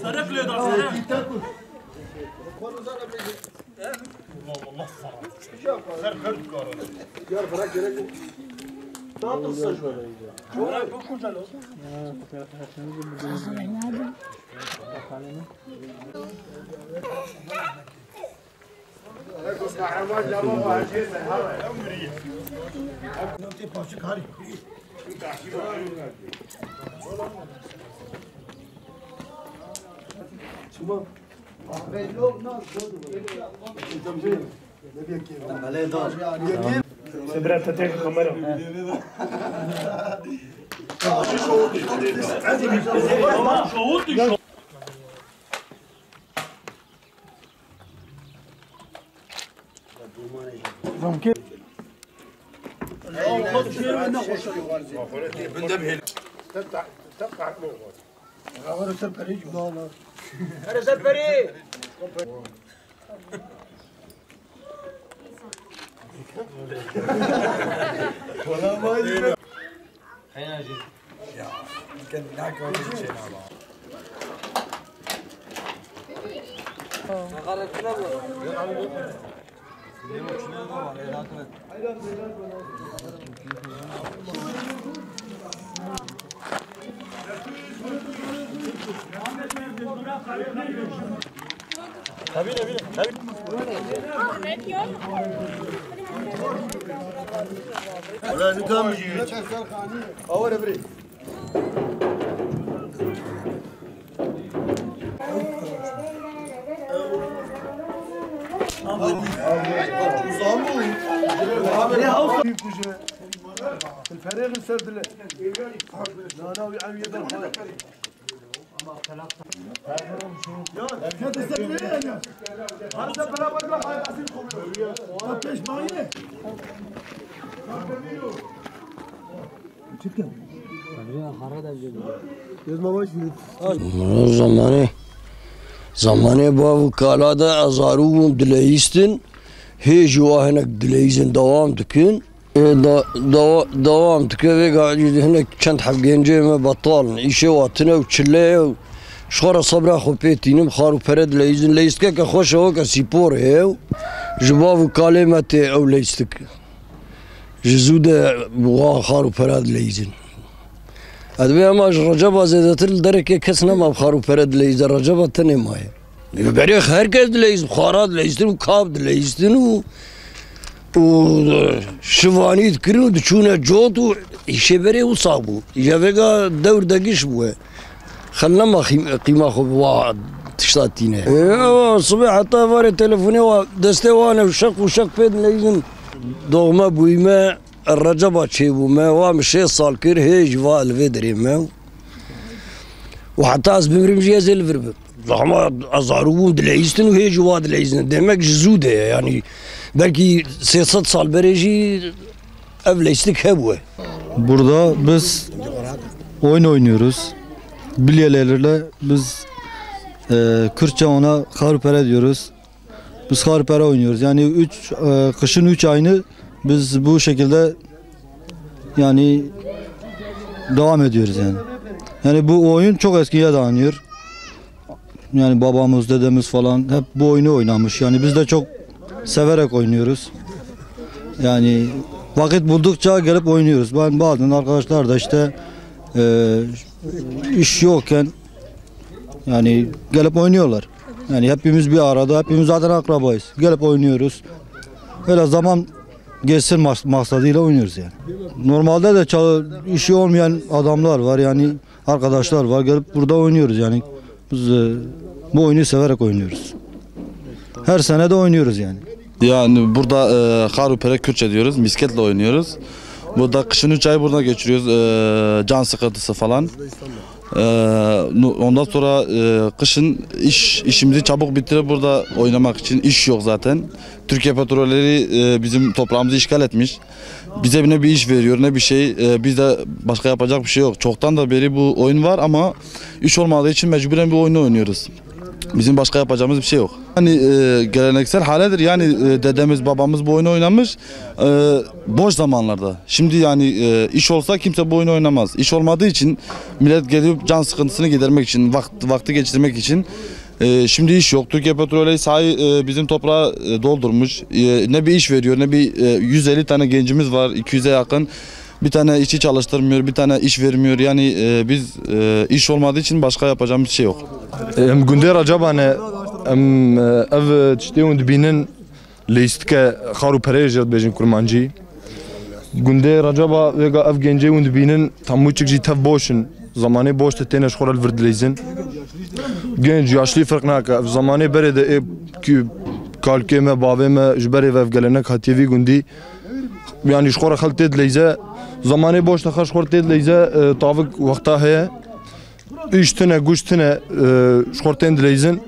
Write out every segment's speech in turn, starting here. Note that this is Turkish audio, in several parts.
Sarık lüda sarık. Allah سبرات تتك كاميرا ممكن الفريق السردله لا ناوي عم يدر زمانه با وکالات ازارو دلیستن هیچ واهنک دلیزن دوام دکن دوام دکه و قاعد هناك چند حبگنجه ما بطالن ایشه واتنه و چله و شخور صبر خو پیتینم خارو پرد لیزن لیستکه که خوش او که سیپور هیو جبا وکاله مت او لیستک جزود بوا خارو پرد لیزن ادوی اما رجب زیادتر درک کس نما خارو پرد لیزن رجب تنه مایه برای herkes لیزن خارات لیزن و کاب لیزن و شوانید کرد و چونه جوت و ایشه بره و صابو جوگا دور دگیش بوه خلنا ما قیمه خوب واحد تشتاتینه صبح حتی وارد تلفونی و دسته وانه و شق پید لیزن دوغمه بویمه الرجبه چه بومه و مشه سال کر هیچ و الوی دریمه و حتی از بمریم جیزه الوربه زحمه ازارو دلیستن و هیچ و دلیستن demek زوده yani belki 300 sal bereci evleştik hebu. Burada biz oyun oynuyoruz. Bilyelerle biz Kürtçe ona harpere diyoruz. Biz harpere oynuyoruz. Yani kışın 3 ayını biz bu şekilde yani devam ediyoruz yani. Yani bu oyun çok eskiye dayanıyor. Yani babamız, dedemiz falan hep bu oyunu oynamış. Yani biz de çok severek oynuyoruz. Yani vakit buldukça gelip oynuyoruz. Ben bazen arkadaşlar da işte iş yokken yani gelip oynuyorlar. Yani hepimiz bir arada, hepimiz zaten akrabayız. Gelip oynuyoruz. Öyle zaman geçsin maksadıyla oynuyoruz yani. Normalde de işi olmayan adamlar var yani arkadaşlar var. Gelip burada oynuyoruz yani. Biz bu oyunu severek oynuyoruz. Her sene de oynuyoruz yani. Yani burada harupere Kürtçe diyoruz, misketle oynuyoruz. Burada kışın 3 ay burada geçiriyoruz, can sıkıntısı falan. Ondan sonra kışın işimizi çabuk bitirip burada oynamak için iş yok zaten. Türkiye Petrolleri bizim toprağımızı işgal etmiş. Bize ne bir iş veriyor ne bir şey. Bizde başka yapacak bir şey yok. Çoktan da beri bu oyun var ama iş olmadığı için mecburen bir oyunu oynuyoruz. Bizim başka yapacağımız bir şey yok. Hani geleneksel haledir yani dedemiz babamız bu oyunu oynamış boş zamanlarda. Şimdi yani iş olsa kimse bu oyunu oynamaz. İş olmadığı için millet gelip can sıkıntısını gidermek için, vakti geçirmek için. Şimdi iş yok. Türkiye Petrolleri sahayı bizim toprağa doldurmuş. Ne bir iş veriyor ne bir 150 tane gencimiz var, 200'e yakın. Bir tane işçi çalıştırmıyor, bir tane iş vermiyor. Yani biz iş olmadığı için başka yapacağımız bir şey yok. Em gundê Recebane em ev tiştê hûn dibînin lîstike xar û pereyê jî dibêjin kurmancî. Gundê Receba vêga ev gencê hûn dibînin hemû jî tev boşin. Zamanê boş te têne ji xwe re li vir dileyzin. Genç yaşlî firq nake. Ev zamanê berê de ê kalkê me bavê me ji berê ve ev gelenek hatiye vî gundî. Yani ji xwe re xel tê dileyze. Zamanê boş te xel ji xwe re tê dileyze tavik wexta heye. İş tine, guş tine, şkorten dileyzin.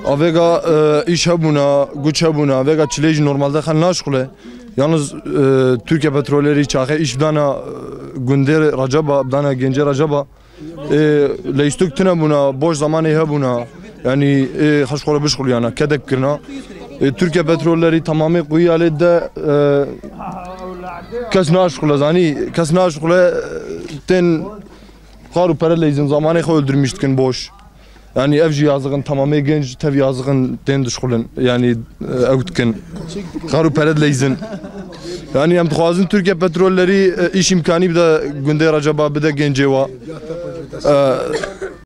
Avega iş hebuna, guç hebuna, avega çileci normalde xel naşkule. Yalnız Türkiye Petrolleri çaxe iş bdana Gundê Receba, bdana Gencê Receba. Leystuk tine buna, boş zamanı hebuna. Yani xeşkole bişkul yana, kedek kirna. Türkiye Petrolleri tamamı kuyu alede kes naşkule zani, kes naşkule ten xar û pere leyzin zamanê xwe öldürmüştkin boş. Yani ev jî yazıqın tamamê genç tev yazıqın tên dişxulin. Yani ew dikin. Xar û pere leyzin. Yani em dixwazin Türkiye Petrolleri iş imkanî bide Gundê Receba bide gencê wa.